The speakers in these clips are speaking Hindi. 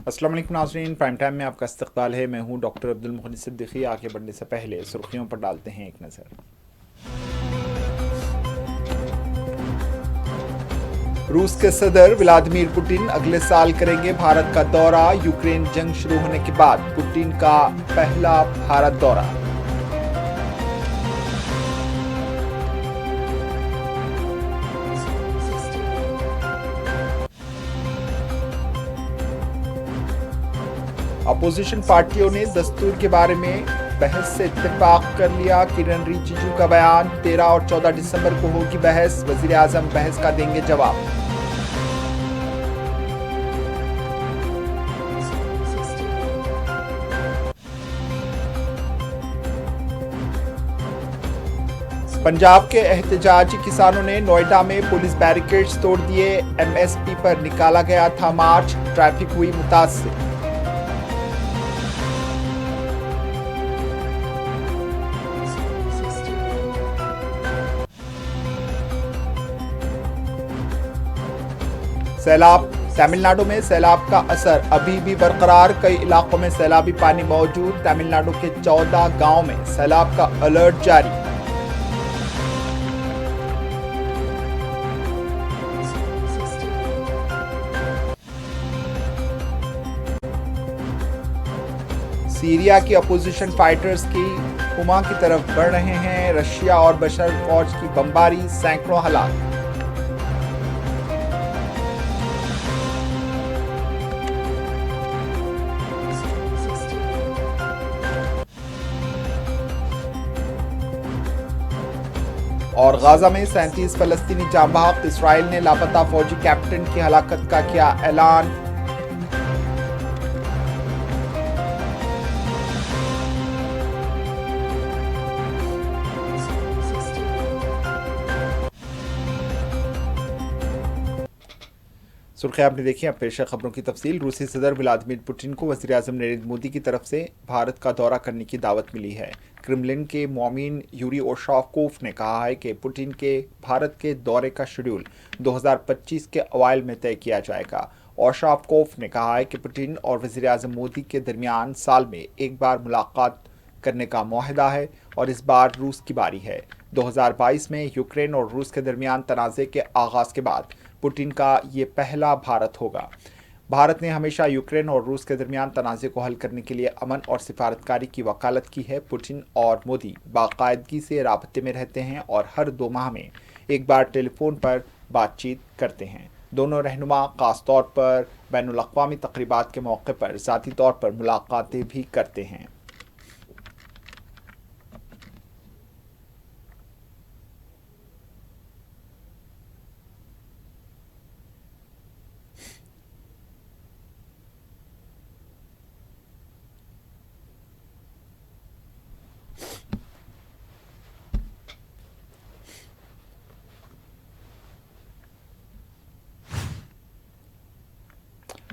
अस्सलाम वालेकुम नाज़रीन, प्राइम टाइम में आपका इस्तकबाल है। मैं हूं डॉक्टर अब्दुल मुखलिस सिद्दीकी। आगे बढ़ने से पहले सुर्खियों पर डालते हैं एक नज़र। रूस के सदर व्लादिमीर पुतिन अगले साल करेंगे भारत का दौरा। यूक्रेन जंग शुरू होने के बाद पुतिन का पहला भारत दौरा। अपोजिशन पार्टियों ने दस्तूर के बारे में बहस से इत्तेफाक कर लिया। किरण रिजिजू का बयान, 13 और 14 दिसंबर को होगी बहस। वजीर आजम बहस का देंगे जवाब। पंजाब के एहतजाजी किसानों ने नोएडा में पुलिस बैरिकेड्स तोड़ दिए। एमएसपी पर निकाला गया था मार्च, ट्रैफिक हुई मुतासिर। सैलाब, तमिलनाडु में सैलाब का असर अभी भी बरकरार। कई इलाकों में सैलाबी पानी मौजूद। तमिलनाडु के 14 गांवों में सैलाब का अलर्ट जारी। सीरिया की अपोजिशन फाइटर्स की हुमा की तरफ बढ़ रहे हैं। रशिया और बशर फौज की बमबारी, सैकड़ों हलाक। और गाजा में 37 फलस्तीनी जाँ बहक। इसराइल ने लापता फौजी कैप्टन की हलाकत का किया ऐलान। सुर्खियां आपने देखी। अब पेश है खबरों की तफसील। रूसी सदर व्लादिमीर पुतिन को वज़ीर आज़म नरेंद्र मोदी की तरफ से भारत का दौरा करने की दावत मिली है। क्रेमलिन के मौमीन यूरी ओशाकोव ने कहा है कि पुतिन के भारत के दौरे का शेड्यूल 2025 के अवाइल में तय किया जाएगा। ओशाकोव ने कहा है कि पुतिन और वज़ीर आज़म मोदी के दरमियान साल में एक बार मुलाकात करने का मुआहदा है और इस बार रूस की बारी है। 2022 में यूक्रेन और रूस के दरमियान तनाज़े के आगाज़ के बाद पुतिन का ये पहला भारत होगा। भारत ने हमेशा यूक्रेन और रूस के दरमियान तनाज़े को हल करने के लिए अमन और सिफारतकारी की वकालत की है। पुतिन और मोदी बाकायदगी से राबते में रहते हैं और हर 2 माह में एक बार टेलीफोन पर बातचीत करते हैं। दोनों रहनुमा खास तौर पर बैनुल अक़वामी तक़रीबात के मौके पर ज़ाती तौर पर मुलाकातें भी करते हैं।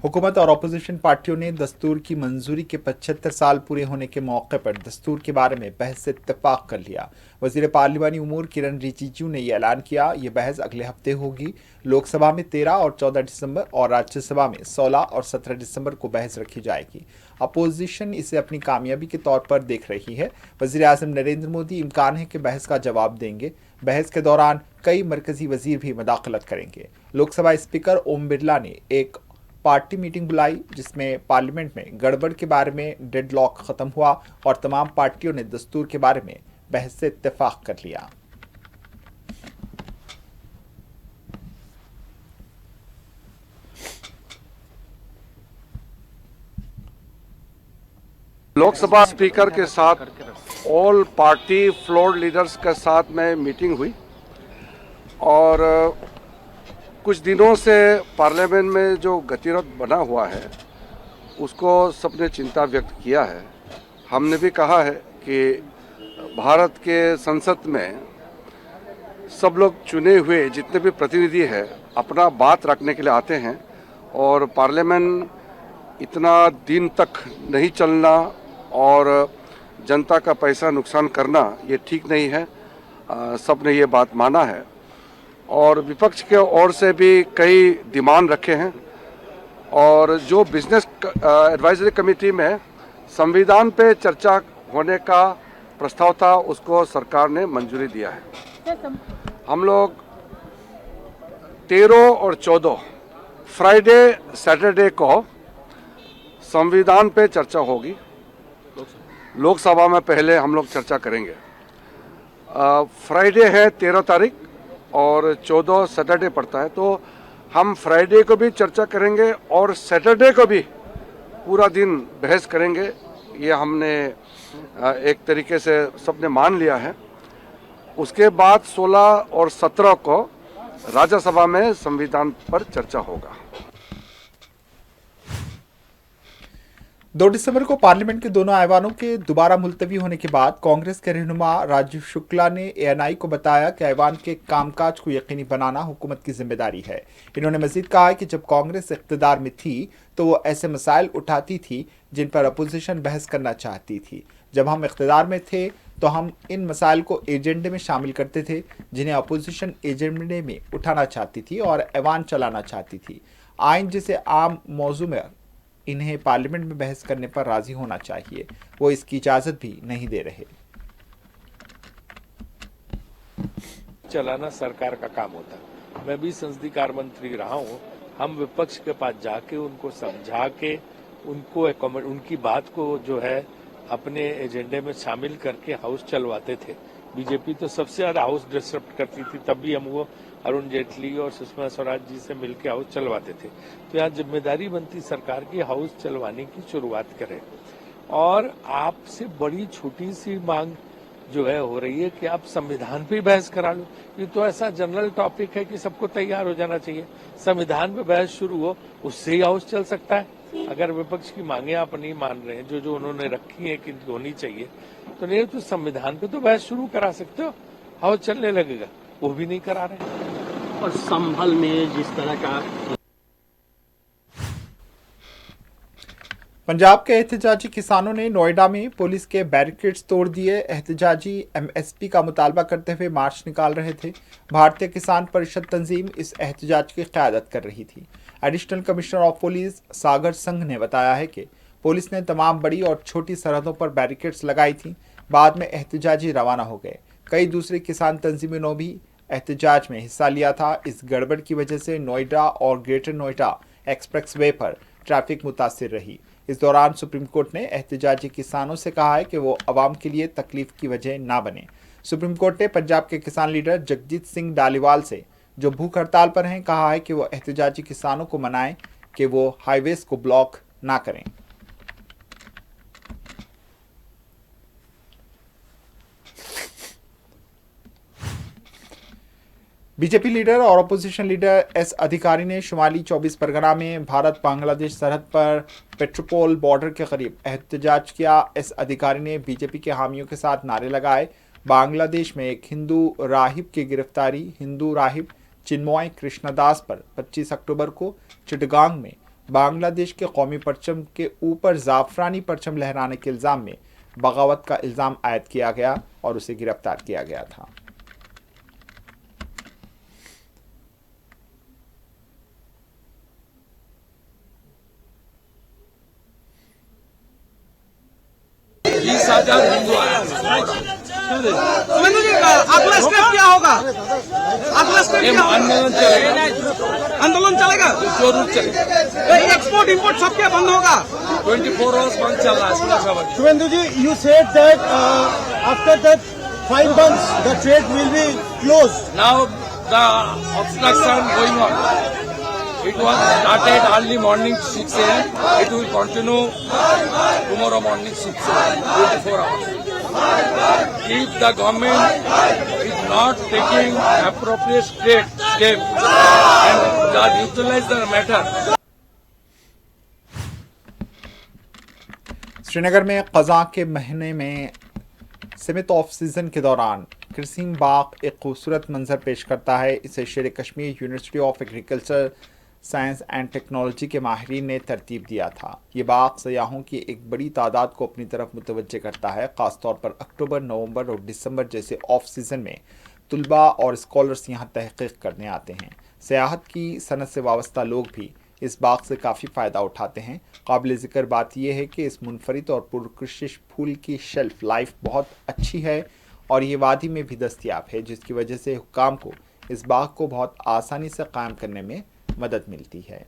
हुकूमत और अपोजिशन पार्टियों ने दस्तूर की मंजूरी के 75 साल पूरे होने के मौके पर दस्तूर के बारे में बहस से इत्तेफाक कर लिया। वज़ीर पार्लिमानी उमूर किरण रिजिजू ने यह ऐलान किया। ये बहस अगले हफ्ते होगी। लोकसभा में 13 और 14 दिसंबर और राज्यसभा में 16 और 17 दिसंबर को बहस रखी जाएगी। अपोजिशन इसे अपनी कामयाबी के तौर पर देख रही है। वज़ीर आज़म नरेंद्र मोदी इम्कान है कि बहस का जवाब देंगे। बहस के दौरान कई मरकजी वजीर भी मदाखलत करेंगे। लोकसभा स्पीकर ओम बिरला ने एक पार्टी मीटिंग बुलाई जिसमें पार्लियामेंट में गड़बड़ के बारे में डेडलॉक खत्म हुआ और तमाम पार्टियों ने दस्तूर के बारे में बहस से इत्तेफाक कर लिया। लोकसभा स्पीकर के साथ ऑल पार्टी फ्लोर लीडर्स के साथ में मीटिंग हुई और कुछ दिनों से पार्लियामेंट में जो गतिरोध बना हुआ है उसको सबने चिंता व्यक्त किया है। हमने भी कहा है कि भारत के संसद में सब लोग चुने हुए जितने भी प्रतिनिधि हैं अपना बात रखने के लिए आते हैं और पार्लियामेंट इतना दिन तक नहीं चलना और जनता का पैसा नुकसान करना ये ठीक नहीं है। सब ने ये बात माना है और विपक्ष के ओर से भी कई डिमांड रखे हैं और जो बिजनेस एडवाइजरी कमेटी में संविधान पे चर्चा होने का प्रस्ताव था उसको सरकार ने मंजूरी दिया है। हम लोग 13 और 14 फ्राइडे सैटरडे को संविधान पे चर्चा होगी। लोकसभा में पहले हम लोग चर्चा करेंगे। फ्राइडे है 13 तारीख और 14 सैटरडे पड़ता है, तो हम फ्राइडे को भी चर्चा करेंगे और सैटरडे को भी पूरा दिन बहस करेंगे। ये हमने एक तरीके से सबने मान लिया है। उसके बाद 16 और 17 को राज्यसभा में संविधान पर चर्चा होगा। 2 दिसंबर को पार्लियामेंट के दोनों ऐवानों के दोबारा मुलतवी होने के बाद कांग्रेस के रहनुमा राजीव शुक्ला ने एएनआई को बताया कि ऐवान के कामकाज को यकीनी बनाना हुकूमत की जिम्मेदारी है। इन्होंने मजीद कहा कि जब कांग्रेस इख्तिदार में थी तो वो ऐसे मसाइल उठाती थी जिन पर अपोजिशन बहस करना चाहती थी। जब हम इख्तिदार में थे तो हम इन मसाइल को एजेंडे में शामिल करते थे जिन्हें अपोजिशन एजेंडे में उठाना चाहती थी और ऐवान चलाना चाहती थी। आइन जिसे आम मौजू में इन्हें पार्लियामेंट में बहस करने पर राजी होना चाहिए, वो इसकी इजाजत भी नहीं दे रहे। चलाना सरकार का काम होता है। मैं भी संसदीय कार्य मंत्री रहा हूँ। हम विपक्ष के पास जाके उनको समझा के उनको उनकी बात को जो है अपने एजेंडे में शामिल करके हाउस चलवाते थे। बीजेपी तो सबसे ज्यादा हाउस डिस्टर्ब करती थी, तब भी हम वो अरुण जेटली और सुषमा स्वराज जी से मिलकर हाउस चलवाते थे। तो यहाँ जिम्मेदारी बनती सरकार की हाउस चलवाने की शुरुआत करें। और आपसे बड़ी छोटी सी मांग जो है हो रही है कि आप संविधान पे बहस करा लो। ये तो ऐसा जनरल टॉपिक है कि सबको तैयार हो जाना चाहिए। संविधान पे बहस शुरू हो, उससे ही हाउस चल सकता है। अगर विपक्ष की मांगे आप नहीं मान रहे हैं, जो उन्होंने रखी है कि होनी चाहिए, तो नहीं तो संविधान पे तो बहस शुरू करा सकते हो, हाउस चलने लगेगा। वो भी नहीं करा रहे। और संभल में जिस तरह का पंजाब के एहतजाजी किसानों ने नोएडा में पुलिस के बैरिकेड्स तोड़ दिए। एहतजाजी एमएसपी का मुतालबा करते हुए मार्च निकाल रहे थे। भारतीय किसान परिषद तंजीम इस एहतजाज की क़यादत कर रही थी। एडिशनल कमिश्नर ऑफ पुलिस सागर संघ ने बताया है कि पुलिस ने तमाम बड़ी और छोटी सरहदों पर बैरिकेड्स लगाई थी। बाद में एहतजाजी रवाना हो गए। कई दूसरी किसान तंजीमों ने भी एहतजाज में हिस्सा लिया था। इस गड़बड़ की वजह से नोएडा और ग्रेटर नोएडा एक्सप्रेसवे पर ट्रैफिक मुतासिर रही। इस दौरान सुप्रीम कोर्ट ने एहतजाजी किसानों से कहा है कि वो अवाम के लिए तकलीफ की वजह ना बने। सुप्रीम कोर्ट ने पंजाब के किसान लीडर जगजीत सिंह डालीवाल से, जो भूख हड़ताल पर हैं, कहा है कि वो एहतजाजी किसानों को मनाएं कि वो हाईवेज को ब्लॉक ना करें। बीजेपी लीडर और अपोजिशन लीडर एस अधिकारी ने शुमाली 24 परगना में भारत बांग्लादेश सरहद पर पेट्रोपोल बॉर्डर के करीब एहतजाज किया। एस अधिकारी ने बीजेपी के हामियों के साथ नारे लगाए। बांग्लादेश में एक हिंदू राहिब की गिरफ्तारी। हिंदू राहिब चिन्मय कृष्णदास पर 25 अक्टूबर को चिटगांग में बांग्लादेश के कौमी परचम के ऊपर जाफरानी परचम लहराने के इल्ज़ाम में बगावत का इल्ज़ाम आयद किया गया और उसे गिरफ्तार किया गया था। अगला स्टेप क्या होगा? अगला स्टेप क्या होगा? आंदोलन चलेगा, जरूर चलेगा। एक्सपोर्ट इंपोर्ट सब क्या बंद होगा? 24 hours बंद चल रहा है। शुभेंदु जी, you said that after that 5 months the trade will be closed. Now the obstruction going on. It was started early morning 6 a.m. It will continue tomorrow morning 6 a.m. 24 hours. If the government is not taking appropriate steps and utilize the matter. Srinagar में क़ज़ा के महीने में सीमित ऑफ सीज़न के दौरान कृषि बाग एक खूबसूरत मंजर पेश करता है। इसे शेर Kashmir university of agriculture science and technology के माहिरीन ने तरतीब दिया था। ये बाग सयाहों की एक बड़ी तादाद को अपनी तरफ मुतवज्जे करता है। ख़ासतौर पर अक्टूबर, नवंबर और दिसंबर जैसे ऑफ सीज़न में तुलबा और स्कॉलर्स यहाँ तहक़ीक़ करने आते हैं। सियाहत की सनत से वाबस्ता लोग भी इस बाग से काफ़ी फ़ायदा उठाते हैं। काबिल ज़िक्र बात यह है कि इस मुनफरिद और पुरकशिश फूल की शेल्फ लाइफ बहुत अच्छी है और ये वादी में भी दस्तयाब है, जिसकी वजह से हुक्काम को इस बाग को बहुत आसानी से कायम करने में मदद मिलती है।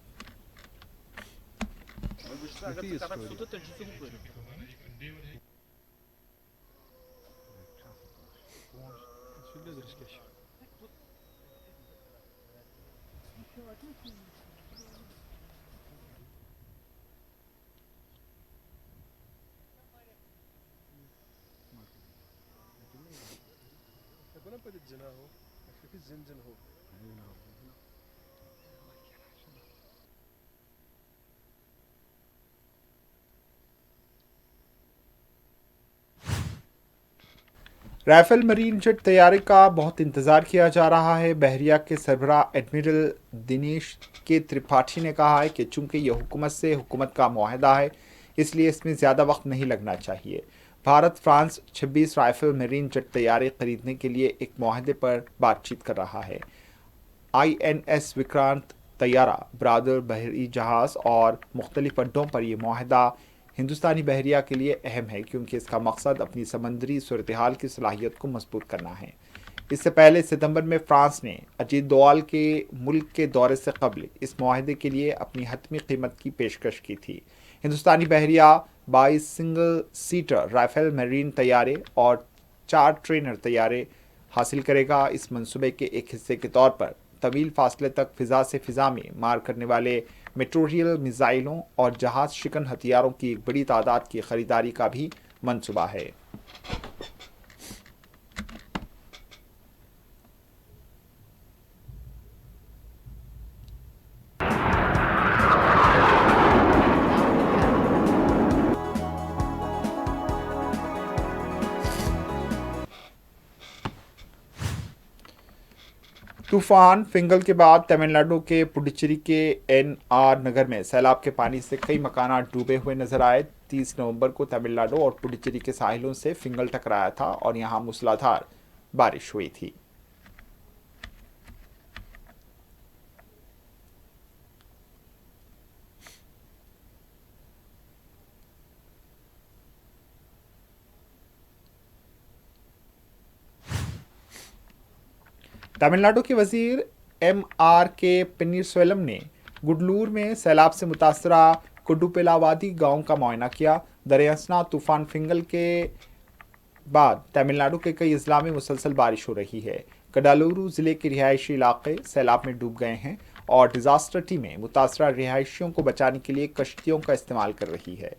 राफेल मरीन जेट तैयारी का बहुत इंतज़ार किया जा रहा है। बहरिया के सरबराह एडमिरल दिनेश के त्रिपाठी ने कहा है कि चूंकि यह हुकूमत से हुकूमत का मुआहदा है, इसलिए इसमें ज़्यादा वक्त नहीं लगना चाहिए। Bharat France 26 rifle marine jet तैयारी खरीदने के लिए एक मुआहदे पर बातचीत कर रहा है। INS विक्रांत तैयारा, बरादर बहरी जहाज़ और मुख्तलिफ अड्डों पर यह मुआहदा हिंदुस्तानी बहरिया के लिए अहम है, क्योंकि इसका मकसद अपनी समंदरी सूरत हाल की सलाहियत को मजबूत करना है। इससे पहले सितंबर में फ्रांस ने अजीत दोवाल के मुल्क के दौरे से कबल इस मुआहदे के लिए अपनी हतमी कीमत की पेशकश की थी। हिंदुस्तानी बहरिया 22 सिंगल सीटर राइफल मरीन तैयारे और 4 ट्रेनर तैयारे हासिल करेगा। इस मंसूबे के एक हिस्से के तौर पर तवील फासले तक फ़िज़ा से फ़िज़ा में मार करने वाले मेट्रोरियल मिसाइलों और जहाज शिकन हथियारों की एक बड़ी तादाद की खरीदारी का भी मंसूबा है। तूफान फिंगल के बाद तमिलनाडु के पुडुचेरी के NR नगर में सैलाब के पानी से कई मकानात डूबे हुए नजर आए। 30 नवंबर को तमिलनाडु और पुडुचेरी के साहिलों से फिंगल टकराया था और यहां मूसलाधार बारिश हुई थी। तमिलनाडु के वजीर MRK पन्नीरसेल्वम ने गुडलूर में सैलाब से मुतासरा कुडुपेलावादी गांव का मुआयना किया। दरियासना तूफान फिंगल के बाद तमिलनाडु के कई अजला में मुसलसल बारिश हो रही है। कडालूरू जिले के रिहायशी इलाके सैलाब में डूब गए हैं और डिजास्टर टीमें मुतासरा रिहायशियों को बचाने के लिए कश्तियों का इस्तेमाल कर रही है।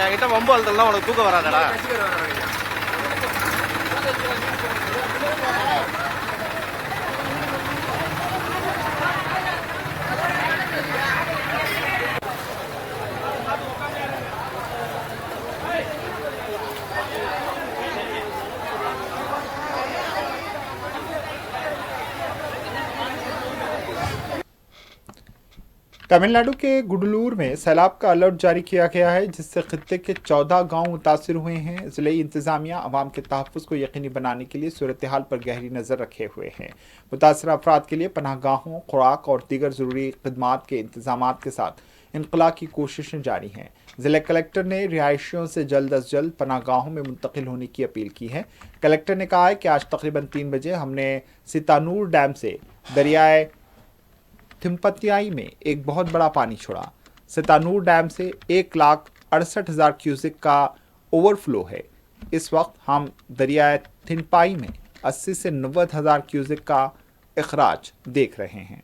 என்கிட்ட வம்பு அழுத்தலாம் உனக்கு தூக்கம் வராதடா. तमिलनाडु के गुडलूर में सैलाब का अलर्ट जारी किया गया है, जिससे खित्ते के 14 गांव मुतासिर हुए हैं। ज़िले इंतज़ामिया अवाम के तहफ़्फ़ुज़ को यकीनी बनाने के लिए सूरत हाल पर गहरी नज़र रखे हुए हैं। मुतासर अफराद के लिए पनाहगाहों, खुराक और दीगर ज़रूरी खदमात के इंतजाम के साथ इनक़ला की कोशिशें जारी हैं। ज़िला कलेक्टर ने रिहायशियों से जल्द अज जल्द पनाहगाहों में मुंतकिल होने की अपील की है। कलेक्टर ने कहा है कि आज तकरीबन 3 बजे हमने सितानूर डैम से दरियाए थिम्पतियाई में एक बहुत बड़ा पानी छोड़ा। सितानूर डैम से 1,68,000 क्यूसेक का ओवरफ्लो है। इस वक्त हम दरियाए थिम्पाई में 80 से 90,000 क्यूसेक का अखराज देख रहे हैं।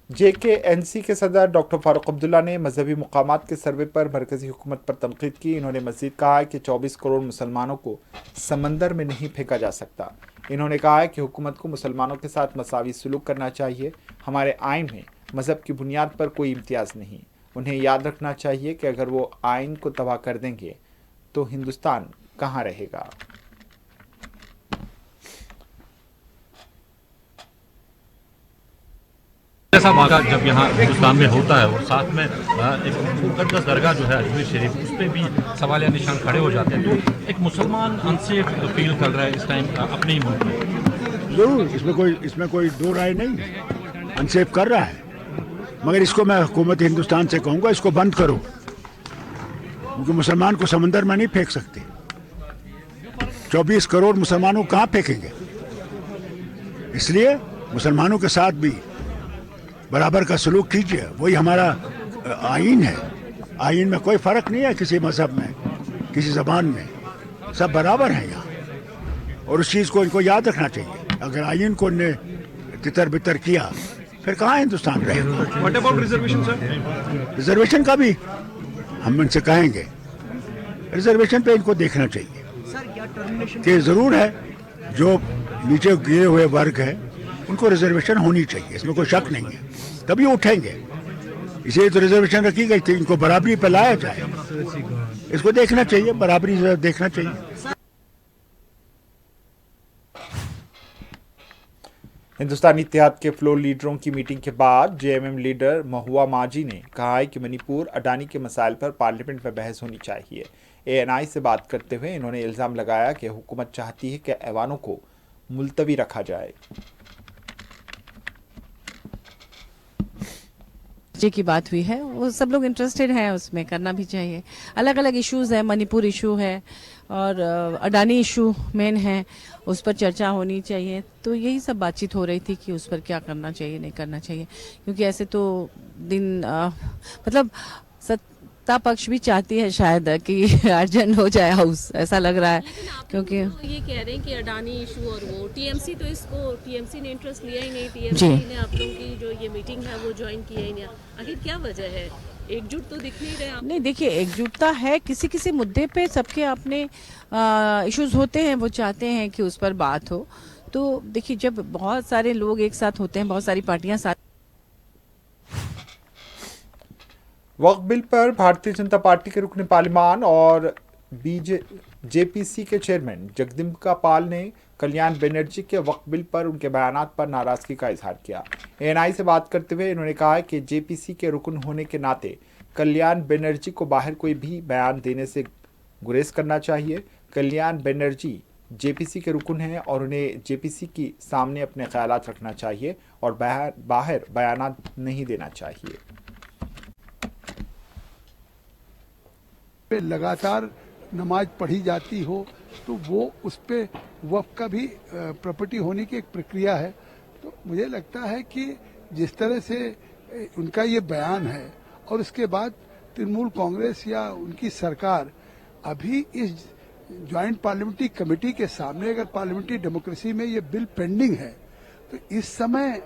JKNC के सदर डॉक्टर फारूक अब्दुल्ला ने मजहबी मुकामात के सर्वे पर मरकजी हुकूमत पर तनकीद की। इन्होंने मज़ीद कहा है कि 24 करोड़ मुसलमानों को समंदर में नहीं फेंका जा सकता। इन्होंने कहा है कि हुकूमत को मुसलमानों के साथ मसावी सलूक करना चाहिए। हमारे आइन में मज़हब की बुनियाद पर कोई इम्तियाज़ नहीं। उन्हें याद रखना चाहिए कि अगर वो आइन को तबाह कर देंगे तो हिंदुस्तान कहाँ रहेगा। ऐसा वाक़ा जब यहाँ हिंदुस्तान में होता है और साथ में एक मुक़द्दस दरगाह जो है अजमेर शरीफ, उस पर भी सवालिया निशान खड़े हो जाते हैं, तो एक मुसलमान अनसेफ फील कर रहा है इस टाइम अपने ही मुल्क में। जरूर, इसमें कोई दो राय नहीं है, अनसेफ कर रहा है, मगर इसको मैं हुकूमत हिंदुस्तान से कहूँगा इसको बंद करो, क्योंकि मुसलमान को समंदर में नहीं फेंक सकते। 24 करोड़ मुसलमानों को कहाँ फेंकेंगे? इसलिए मुसलमानों के साथ भी बराबर का सलूक कीजिए, वही हमारा आइन है। आइन में कोई फर्क नहीं है किसी मजहब में, किसी जबान में, सब बराबर हैं यहाँ। और उस चीज़ को इनको याद रखना चाहिए। अगर आइन को इनने तितर बितर किया फिर कहाँ हिंदुस्तान रहेगा। What about reservation sir? Reservation का भी हम इनसे कहेंगे, रिजर्वेशन पे इनको देखना चाहिए कि ज़रूर है जो नीचे गिरे हुए वर्ग है उनको रिजर्वेशन होनी चाहिए, इसमें कोई शक नहीं है, तभी उठेंगे। इसलिए तो रिजर्वेशन रखी गई थी, इनको बराबरी पे लाया जाए, इसको देखना चाहिए, बराबरी देखना चाहिए। हिंदुस्तानी इत्तेहाद के फ्लोर लीडरों की मीटिंग के बाद JMM लीडर महुआ मांझी ने कहा है कि मणिपुर अडानी के मसाइल पर पार्लियामेंट में बहस होनी चाहिए। ANI से बात करते हुए इन्होंने इल्ज़ाम लगाया कि हुकूमत चाहती है कि ऐवानों को मुलतवी रखा जाए। की बात हुई है, वो सब लोग इंटरेस्टेड हैं, उसमें करना भी चाहिए। अलग अलग इश्यूज है, मणिपुर इशू है और अडानी इशू मेन है, उस पर चर्चा होनी चाहिए। तो यही सब बातचीत हो रही थी कि उस पर क्या करना चाहिए, नहीं करना चाहिए, क्योंकि ऐसे तो दिन मतलब सत्ता पक्ष भी चाहती है शायद कि अर्जेंट हो जाए हाउस, ऐसा लग रहा है। क्योंकि तो ये कह रहे हैं कि अडानी इशू और वो टीएमसी, तो इसको टीएमसी ने इंटरेस्ट लिया ही नहीं, टीएमसी ने आप लोगों की जो ये मीटिंग है वो ज्वाइन किया ही नहीं। आखिर क्या वजह है? एकजुट तो दिख नहीं रहे आप। नहीं, देखिए एकजुटता है, किसी किसी मुद्दे पे सबके अपने इश्यूज होते हैं, वो चाहते हैं कि उस पर बात हो। तो देखिए जब बहुत सारे लोग एक साथ होते हैं, बहुत सारी पार्टियां साथ। वक्फ बिल पर भारतीय जनता पार्टी के रुकन पार्लियामान और JPC के चेयरमैन जगदम्बिका पाल ने कल्याण बनर्जी के वक्फ बिल पर उनके बयानात पर नाराजगी का इजहार किया। ANI से बात करते हुए इन्होंने कहा कि JPC के रुकन होने के नाते कल्याण बनर्जी को बाहर कोई भी बयान देने से गुरेज करना चाहिए। कल्याण बनर्जी JPC के रुकन हैं और उन्हें JPC की सामने अपने ख्यालात रखना चाहिए और बाहर बयानात नहीं देना चाहिए। लगातार नमाज पढ़ी जाती हो तो वो उस पे वक्फ का भी प्रॉपर्टी होने की एक प्रक्रिया है। तो मुझे लगता है कि जिस तरह से उनका ये बयान है और उसके बाद तृणमूल कांग्रेस या उनकी सरकार अभी इस ज्वाइंट पार्लियामेंट्री कमेटी के सामने, अगर पार्लियामेंट्री डेमोक्रेसी में ये बिल पेंडिंग है तो इस समय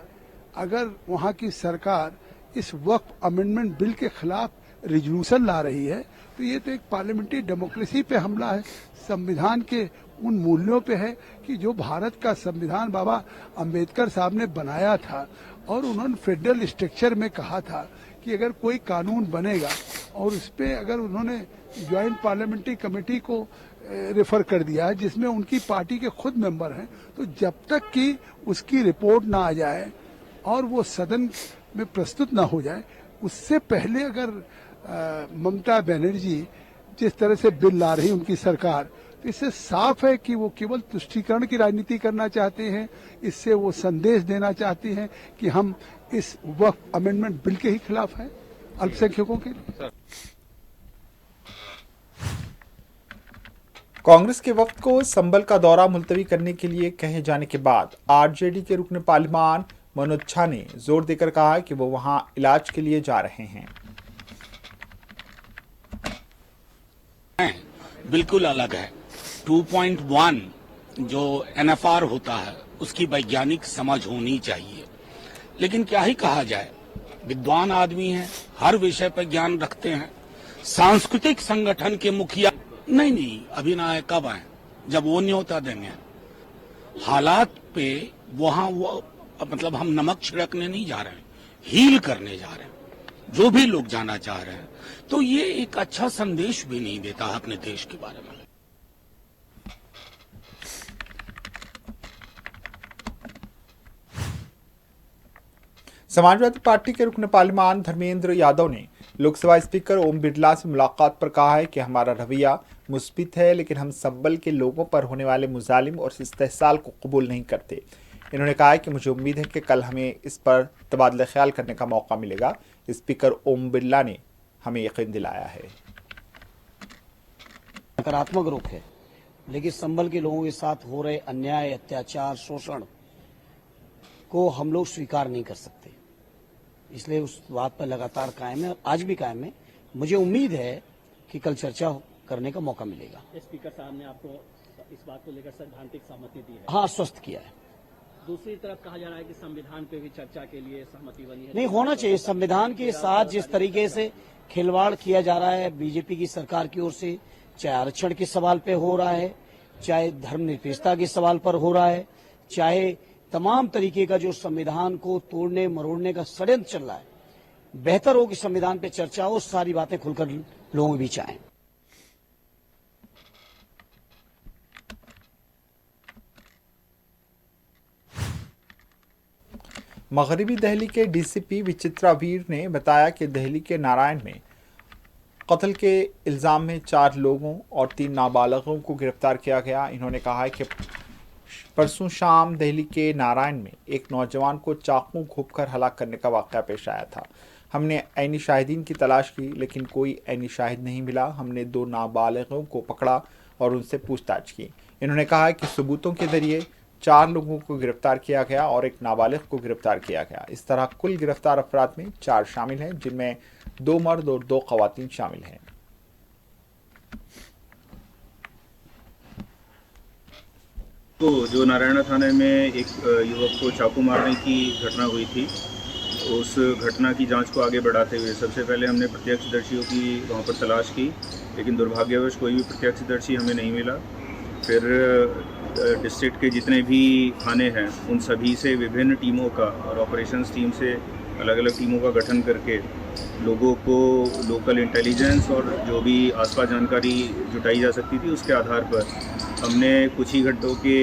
अगर वहां की सरकार इस वक्फ अमेंडमेंट बिल के खिलाफ रेजोल्यूशन ला रही है तो ये तो एक पार्लियामेंट्री डेमोक्रेसी पे हमला है, संविधान के उन मूल्यों पे है कि जो भारत का संविधान बाबा अंबेडकर साहब ने बनाया था। और उन्होंने फेडरल स्ट्रक्चर में कहा था कि अगर कोई कानून बनेगा और उस पर अगर उन्होंने ज्वाइंट पार्लियामेंट्री कमेटी को रेफर कर दिया है जिसमें उनकी पार्टी के खुद मेंबर हैं, तो जब तक कि उसकी रिपोर्ट ना आ जाए और वो सदन में प्रस्तुत ना हो जाए, उससे पहले अगर ममता बनर्जी जिस तरह से बिल ला रही उनकी सरकार, तो इससे साफ है कि वो केवल तुष्टीकरण की राजनीति करना चाहते हैं। इससे वो संदेश देना चाहती हैं कि हम इस वक्फ अमेंडमेंट बिल के ही खिलाफ हैं अल्पसंख्यकों के लिए। कांग्रेस के वफ्द को संभल का दौरा मुलतवी करने के लिए कहे जाने के बाद RJD के रुकन पार्लियामान मनोज झा ने जोर देकर कहा कि वो वहां इलाज के लिए जा रहे हैं। बिल्कुल अलग है। 2.1 जो NFR होता है उसकी वैज्ञानिक समझ होनी चाहिए, लेकिन क्या ही कहा जाए, विद्वान आदमी हैं, हर विषय पर ज्ञान रखते हैं। सांस्कृतिक संगठन के मुखिया नहीं अभी ना आए, कब आए? जब वो न्योता देंगे। हालात पे वहां वो मतलब हम नमक छिड़कने नहीं जा रहे हैं, हील करने जा रहे हैं, जो भी लोग जाना चाह रहे हैं। तो ये एक अच्छा संदेश भी नहीं देता अपने देश के बारे में। समाजवादी पार्टी के रुकन पार्लिमान धर्मेंद्र यादव ने लोकसभा स्पीकर ओम बिरला से मुलाकात पर कहा है कि हमारा रवैया मुस्बित है, लेकिन हम संबल के लोगों पर होने वाले मुजालिम और इस्तेहसाल को कबूल नहीं करते। इन्होंने कहा है कि मुझे उम्मीद है कि कल हमें इस पर तबादला ख्याल करने का मौका मिलेगा। स्पीकर ओम बिरला ने हमें यकीन दिलाया है। नकारात्मक रुख है, लेकिन संबल के लोगों के साथ हो रहे अन्याय, अत्याचार, शोषण को हम लोग स्वीकार नहीं कर सकते, इसलिए उस बात पर लगातार कायम है, आज भी कायम है। मुझे उम्मीद है कि कल चर्चा करने का मौका मिलेगा। स्पीकर साहब ने आपको इस बात को लेकर सैद्धांतिक सहमति दी है? हाँ, आश्वस्त किया है। दूसरी तरफ कहा जा रहा है कि संविधान पे भी चर्चा के लिए सहमति बनी है। नहीं, होना चाहिए। संविधान के साथ जिस तरीके से खिलवाड़ किया जा रहा है बीजेपी की सरकार की ओर से, चाहे आरक्षण के सवाल पे हो रहा है, चाहे धर्मनिरपेक्षता के सवाल पर हो रहा है, चाहे तमाम तरीके का जो संविधान को तोड़ने मरोड़ने का षड्यंत्र चल रहा है, बेहतर हो कि संविधान पे चर्चा हो, सारी बातें खुलकर लोगों के बीच आए। मगरबी दिल्ली के डीसीपी विचित्रा वीर ने बताया कि दिल्ली के नारायण में कत्ल के इल्ज़ाम में 4 लोगों और 3 नाबालिगों को गिरफ्तार किया गया। इन्होंने कहा है कि परसों शाम दिल्ली के नारायण में एक नौजवान को चाकू घोंपकर हलाक करने का वाक़या पेश आया था। हमने ऐनी शाहिदीन की तलाश की, लेकिन कोई ऐनी शाहिद नहीं मिला। हमने 2 नाबालिगों को पकड़ा और उनसे पूछताछ की। इन्होंने कहा कि सबूतों के जरिए 4 लोगों को गिरफ्तार किया गया और एक नाबालिग को गिरफ्तार किया गया। इस तरह कुल गिरफ्तार अफराद में 4 शामिल हैं, जिनमें 2 मर्द और 2 ख़वातीन शामिल हैं। तो जो नारायणा थाने में एक युवक को चाकू मारने की घटना हुई थी, उस घटना की जांच को आगे बढ़ाते हुए सबसे पहले हमने प्रत्यक्षदर्शियों की वहां पर तलाश की, लेकिन दुर्भाग्यवश कोई भी प्रत्यक्षदर्शी हमें नहीं मिला। फिर डिस्ट्रिक्ट के जितने भी थाने हैं उन सभी से विभिन्न टीमों का और ऑपरेशंस टीम से अलग अलग टीमों का गठन करके लोगों को लोकल इंटेलिजेंस और जो भी आसपास जानकारी जुटाई जा सकती थी उसके आधार पर हमने कुछ ही घंटों के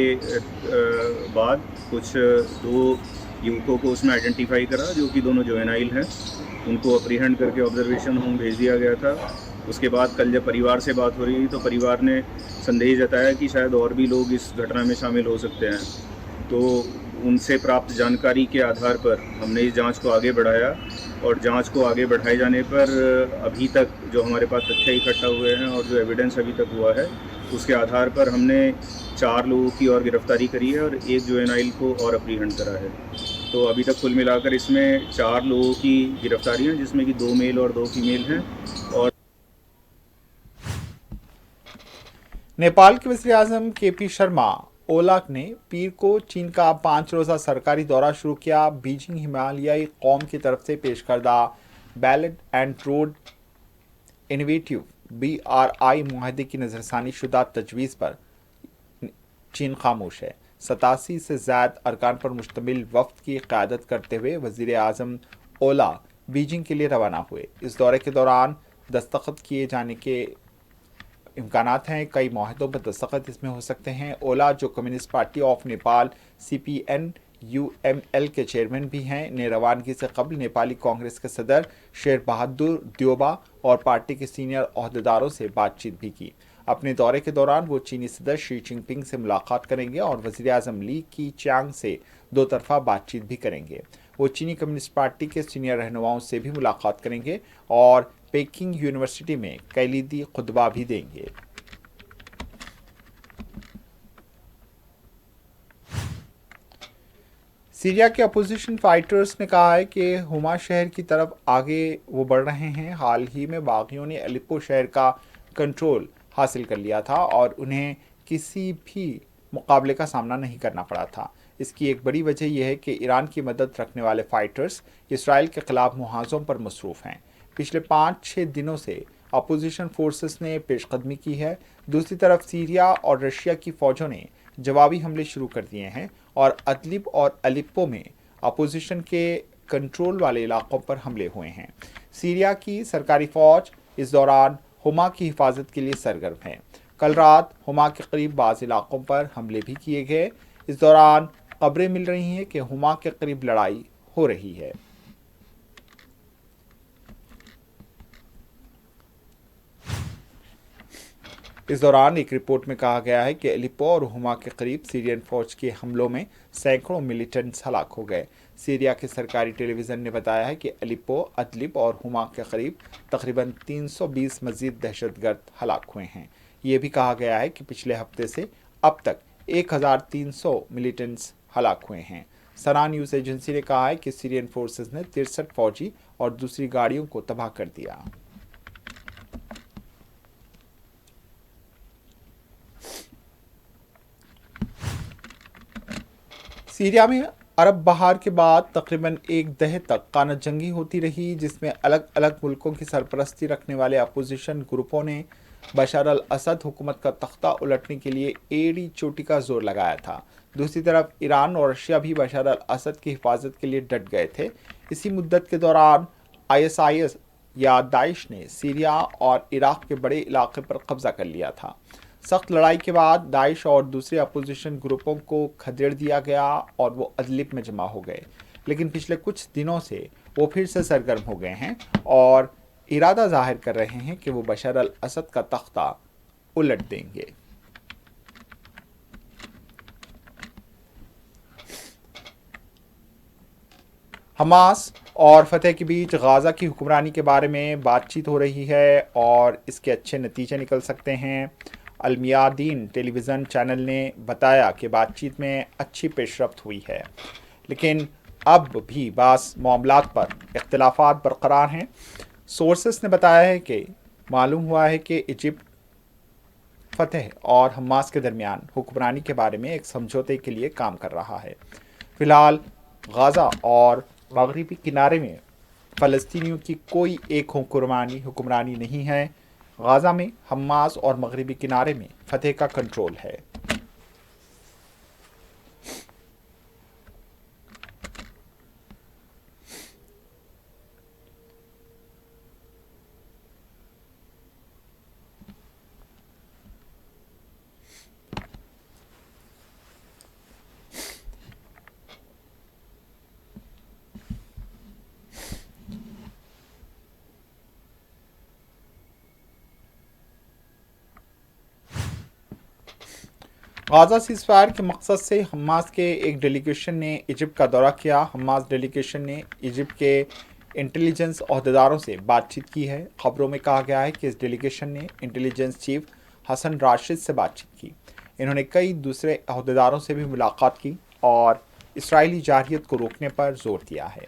बाद कुछ 2 युवकों को उसमें आइडेंटिफाई करा, जो कि दोनों जुवेनाइल हैं। उनको अप्रीहेंड करके ऑब्जर्वेशन होम भेज दिया गया था। उसके बाद कल जब परिवार से बात हो रही थी तो परिवार ने संदेह जताया कि शायद और भी लोग इस घटना में शामिल हो सकते हैं। तो उनसे प्राप्त जानकारी के आधार पर हमने इस जांच को आगे बढ़ाया और जांच को आगे बढ़ाए जाने पर अभी तक जो हमारे पास तथ्य इकट्ठा हुए हैं और जो एविडेंस अभी तक हुआ है उसके आधार पर हमने 4 लोगों की और गिरफ्तारी करी है और 1 जुवेनाइल को और अप्रीहेंड करा है। तो अभी तक कुल मिलाकर इसमें 4 लोगों की गिरफ्तारी हैं, जिसमें कि 2 मेल और 2 फीमेल हैं। और नेपाल के वज़ीर आज़म केपी शर्मा ओलाक ने पीर को चीन का 5 रोज़ा सरकारी दौरा शुरू किया। बीजिंग हिमालयाई कौम की तरफ से पेश करदा belt and road innovative BRI मुआहदे की नज़रसानी शुदा तजवीज़ पर चीन खामोश है। 87 से ज़्यादा अरकान पर मुश्तमिल वफ़द की क़यादत करते हुए वज़ीर आज़म ओला बीजिंग के लिए रवाना हुए। इस दौरे के दौरान दस्तखत किए जाने के इम्कानात हैं। कई मुआहदों पर दस्तखत इसमें हो सकते हैं। ओला, जो communist party of Nepal CPN-UML के चेयरमैन भी हैं, ने रवानगी से कबल नेपाली कांग्रेस के सदर शेर बहादुर देउबा और पार्टी के सीनियर अहदेदारों से बातचीत भी की। अपने दौरे के दौरान वो चीनी सदर शी जिनपिंग से मुलाकात करेंगे और वज़ीर आज़म ली की चांग से 2 तरफ़ा बातचीत भी करेंगे। वो चीनी कम्युनिस्ट पार्टी के सीनियर रहनुमाओं से भी मुलाकात करेंगे और पेकिंग यूनिवर्सिटी में कलीदी खुतबा भी देंगे। सीरिया के अपोजिशन फाइटर्स ने कहा है कि हुमा शहर की तरफ आगे वो बढ़ रहे हैं। हाल ही में बागियों ने अलेप्पो शहर का कंट्रोल हासिल कर लिया था और उन्हें किसी भी मुकाबले का सामना नहीं करना पड़ा था। इसकी एक बड़ी वजह यह है कि ईरान की मदद रखने वाले फाइटर्स इसराइल के खिलाफ मुहाज़ों पर मसरूफ़ हैं। पिछले 5-6 दिनों से अपोजिशन फोर्सेस ने पेशकदमी की है। दूसरी तरफ सीरिया और रशिया की फ़ौजों ने जवाबी हमले शुरू कर दिए हैं और अदलिब और अलिप्पो में अपोजिशन के कंट्रोल वाले इलाकों पर हमले हुए हैं। सीरिया की सरकारी फ़ौज इस दौरान हुमा की हिफाजत के लिए सरगर्म है। कल रात हुमा के करीब बाज़ इलाकों पर हमले भी किए गए। इस दौरान खबरें मिल रही हैं कि हुमा के करीब लड़ाई हो रही है। इस दौरान एक रिपोर्ट में कहा गया है कि अलिप्पो और हुमा के करीब सीरियन फौज के हमलों में सैकड़ों मिलिटेंट्स हलाक हो गए। सीरिया के सरकारी टेलीविज़न ने बताया है कि अलिप्पो, अदलिब और हुमा के करीब तकरीबन 320 मज़ीद दहशतगर्द हलाक हुए हैं। ये भी कहा गया है कि पिछले हफ्ते से अब तक 1300 मिलिटेंट्स हलाक हुए हैं। सना न्यूज़ एजेंसी ने कहा है कि सीरियन फोर्सेस ने 63 फौजी और दूसरी गाड़ियों को तबाह कर दिया। सीरिया में अरब बहार के बाद तकरीबन एक दहर तक कानत जंगी होती रही, जिसमें अलग अलग मुल्कों की सरपरस्ती रखने वाले अपोजिशन ग्रुपों ने बशर अल असद हुकूमत का तख्ता उलटने के लिए एड़ी चोटी का जोर लगाया था। दूसरी तरफ ईरान और रशिया भी बशर अल असद की हिफाजत के लिए डट गए थे। इसी मुद्दत के दौरान ISIS या दाइश ने सीरिया और इराक के बड़े इलाके पर कब्जा कर लिया था। सख्त लड़ाई के बाद दाइश और दूसरे अपोजिशन ग्रुपों को खदेड़ दिया गया और वो अदलिब में जमा हो गए, लेकिन पिछले कुछ दिनों से वो फिर से सरगर्म हो गए हैं और इरादा जाहिर कर रहे हैं कि वो बशर अल असद का तख्ता उलट देंगे। हमास और फतेह के बीच गाज़ा की हुक्मरानी के बारे में बातचीत हो रही है और इसके अच्छे नतीजे निकल सकते हैं। अलमियादीन टेलीविज़न चैनल ने बताया कि बातचीत में अच्छी पेशरफ्त हुई है, लेकिन अब भी बास मामलात पर इख्तिलाफात बरकरार हैं। सोर्सेस ने बताया है कि मालूम हुआ है कि इजिप्ट फतेह और हमास के दरमियान हुक्मरानी के बारे में एक समझौते के लिए काम कर रहा है। फ़िलहाल गाज़ा और मगरिबी किनारे में फ़लस्तीनियों की कोई एक हुक्मरानी नहीं है। गाज़ा में हमास और मगरिबी किनारे में फतेह का कंट्रोल है। गाज़ा सीज़फायर के मकसद से हमास के एक डेलीगेशन ने इजिप्ट का दौरा किया। हमास डेलीगेशन ने इजिप्ट के इंटेलिजेंस अहदेदारों से बातचीत की है। खबरों में कहा गया है कि इस डेलीगेशन ने इंटेलिजेंस चीफ हसन राशिद से बातचीत की। इन्होंने कई दूसरे अहदेदारों से भी मुलाकात की और इसराइली जारहियत को रोकने पर जोर दिया है।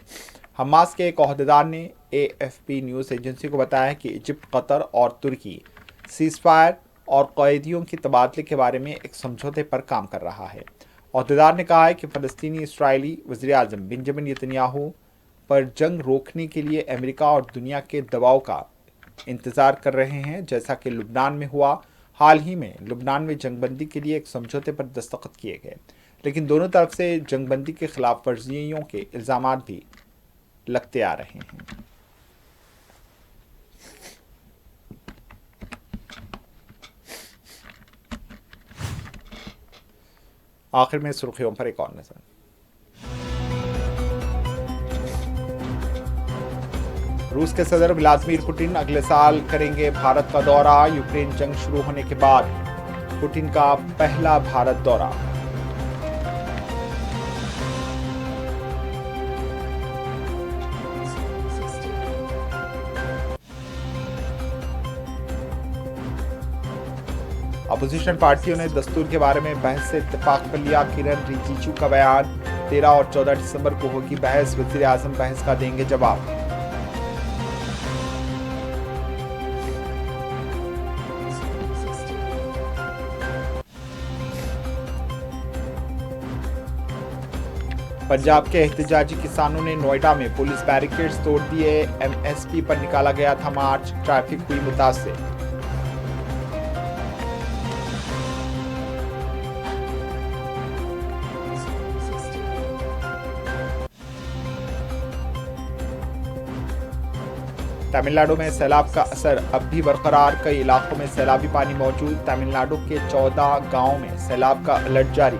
हमास के एक अहदेदार ने AFP न्यूज़ एजेंसी को बताया कि इजिप्ट, कतर और तुर्की सीज़फायर और कैदियों के तबादले के बारे में एक समझौते पर काम कर रहा है। अहदेदार ने कहा है कि फ़लस्तीनी इसराइली वज़ीर-ए-आज़म बेंजामिन नेतन्याहू पर जंग रोकने के लिए अमेरिका और दुनिया के दबाव का इंतज़ार कर रहे हैं, जैसा कि लुबनान में हुआ। हाल ही में लुबनान में जंगबंदी के लिए एक समझौते पर दस्तखत किए गए, लेकिन दोनों तरफ से जंगबंदी के खिलाफ वर्जियों के इल्ज़ामात भी लगते आ रहे हैं। आखिर में सुर्खियों पर एक और नजर। रूस के सदर व्लादिमीर पुतिन अगले साल करेंगे भारत का दौरा। यूक्रेन जंग शुरू होने के बाद पुतिन का पहला भारत दौरा। अपोजिशन पार्टियों ने दस्तूर के बारे में बहस से इत्तेफाक कर लिया। किरण रिजिजू का बयान, 13 और 14 दिसंबर को होगी बहस, वज़ीर-ए-आज़म बहस का देंगे जवाब। पंजाब के एहतजाजी किसानों ने नोएडा में पुलिस बैरिकेड्स तोड़ दिए। एमएसपी पर निकाला गया था मार्च, ट्रैफिक हुई मुतासिर। तमिलनाडु में सैलाब का असर अब भी बरकरार, कई इलाकों में सैलाबी पानी मौजूद। तमिलनाडु के 14 गांवों में सैलाब का अलर्ट जारी।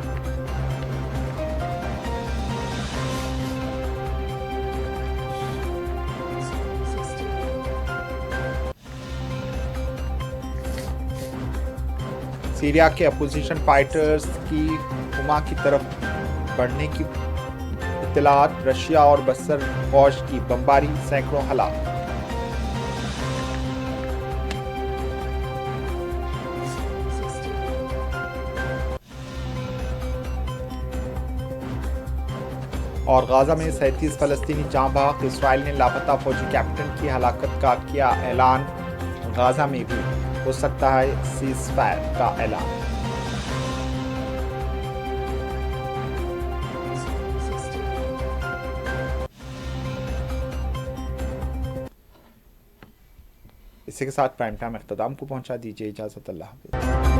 सीरिया के अपोजिशन फाइटर्स की हुमा की तरफ बढ़ने की इत्तलात। रशिया और बसर फौज की बमबारी, सैकड़ों हलाक। और गाजा में 37 फलस्तीनी जाँ बहक। इसराइल ने लापता फौजी कैप्टन की हलाकत का किया ऐलान। गाजा में भी हो सकता है सीज फायर का ऐलान। इसी के साथ प्राइम टाइम अख्ताम को पहुंचा दीजिए इजाजत। अल्लाह हाफिज़।